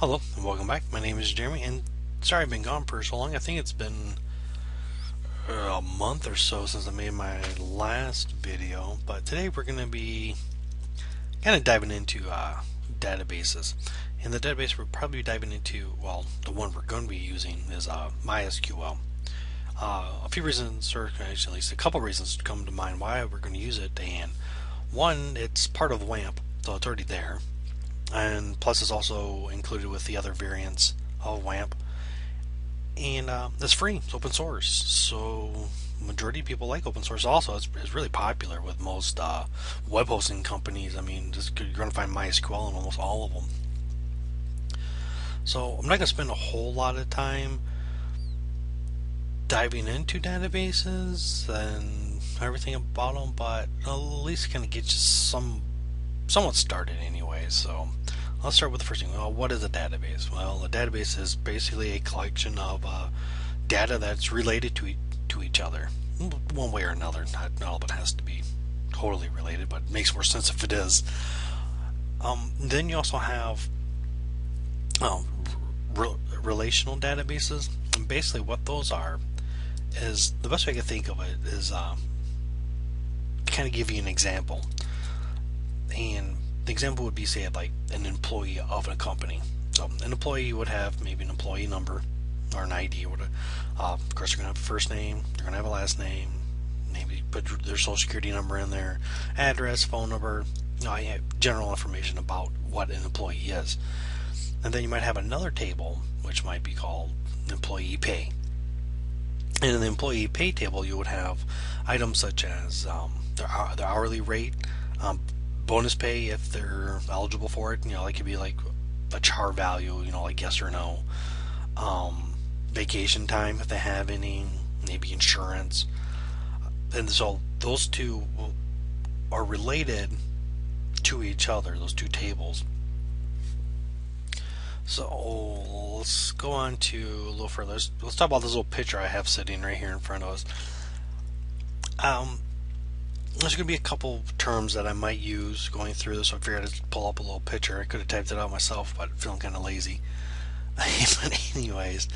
Hello and welcome back. My name is Jeremy, and sorry I've been gone for so long. I think it's been a month or so since I made my last video, but today we're going to be kind of diving into databases. And the database we're probably diving into, well, the one we're going to be using is MySQL. A few reasons, or actually at least a couple reasons, come to mind why we're going to use it. And one, it's part of WAMP, so it's already there, and plus it's also included with the other variants of WAMP, and it's free. It's open source, so majority of people like open source. Also, it's really popular with most web hosting companies. I mean, you're going to find MySQL in almost all of them. So I'm not going to spend a whole lot of time diving into databases and everything about them, but at least kind of get you somewhat started anyway. So let's start with the first thing. Well, what is a database? Well, a database is basically a collection of data that's related to each other, one way or another. Not all of it has to be totally related, but it makes more sense if it is. Then you also have um, relational databases, and basically what those are is the best way I can think of it is to kind of give you an example. And the example would be, say, like an employee of a company. So an employee would have maybe an employee number or an ID. Of course, they're going to have a first name, they're going to have a last name, maybe put their social security number in there, address, phone number, general information about what an employee is. And then you might have another table, which might be called employee pay. And in the employee pay table, you would have items such as their hourly rate, bonus pay if they're eligible for it. It could be like a char value, like yes or no. Vacation time if they have any, maybe insurance. And so those two are related to each other, those two tables. So let's go on to a little further. Let's talk about this little picture I have sitting right here in front of us. There's going to be a couple terms that I might use going through this, so I figured I'd pull up a little picture. I could have typed it out myself, but I'm feeling kind of lazy. But anyways,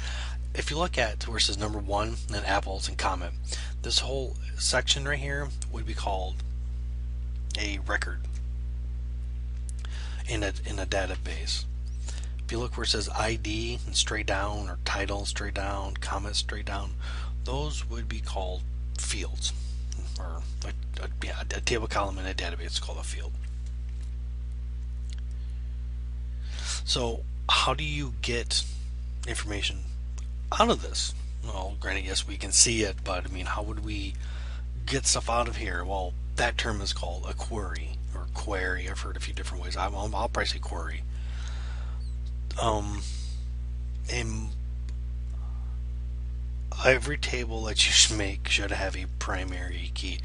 if you look at where it says number one, then apples and comment, this whole section right here would be called a record in a database. If you look where it says ID and straight down, or title straight down, comment straight down, those would be called fields, or a table column in a database is called a field. So how do you get information out of this? Well, granted, yes, we can see it, but I mean, how would we get stuff out of here? Well, that term is called a query, or query. I've heard a few different ways. I'll probably say query. And every table that you should make should have a primary key.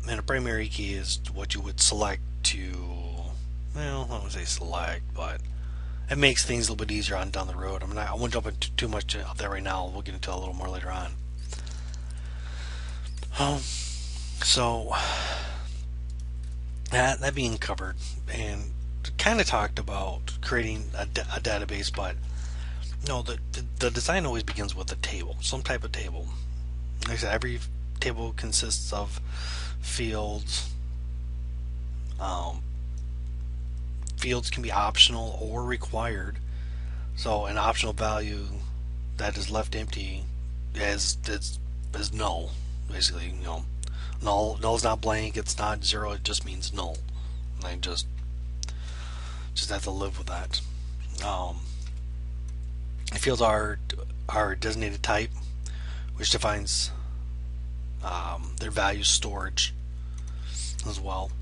And a primary key is what you would select to, well, I wouldn't say select, but it makes things a little bit easier on down the road. I won't jump into too much of that right now. We'll get into a little more later on. So that being covered, and kind of talked about creating a database, but no, the design always begins with a table, some type of table. Like I said, every table consists of fields. Fields can be optional or required. So an optional value that is left empty is null. Basically, null is not blank. It's not zero. It just means null. And I just have to live with that. Fields are designated type, which defines their value storage as well.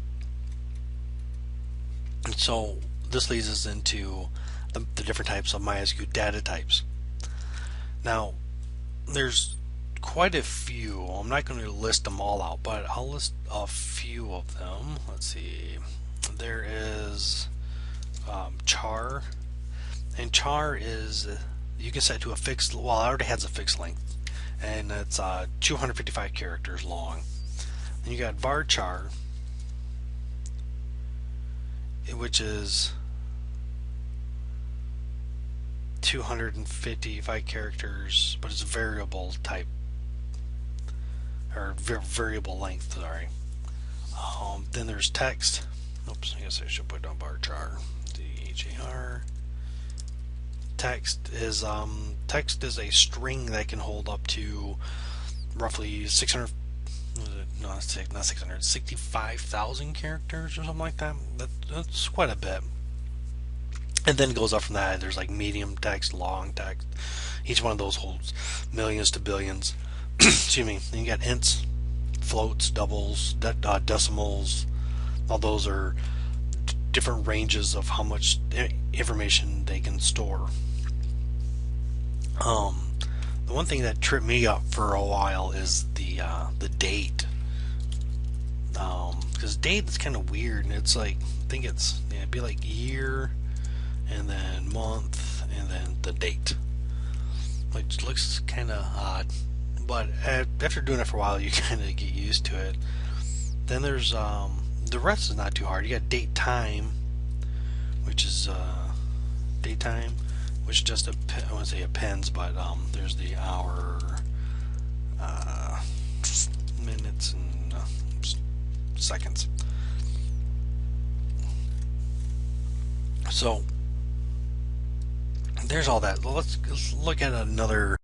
And so this leads us into the different types of MySQL data types. Now, there's quite a few. I'm not going to list them all out, but I'll list a few of them. Let's see. There is char, and char is, you can set to a fixed, well, it already has a fixed length, and it's 255 characters long. Then you got varchar, which is 255 characters, but it's variable type or variable length. Sorry. Then there's text. Oops, I guess I should put down bar char. DHAR. Text is a string that can hold up to roughly 600. No, not 600. 65,000 characters or something like that. That's quite a bit. And then it goes up from that. There's like medium text, long text. Each one of those holds millions to billions. Excuse me. Then you got ints, floats, doubles, decimals. All those are different ranges of how much information they can store. The one thing that tripped me up for a while is the date. Because date is kind of weird, and it's like I think it'd be like year, and then month, and then the date. Which looks kind of odd, but after doing it for a while, you kind of get used to it. Then there's the rest is not too hard. You got date time, which is daytime, which just I wouldn't say appends, but there's the hour, minutes, and seconds. So there's all that. Let's look at another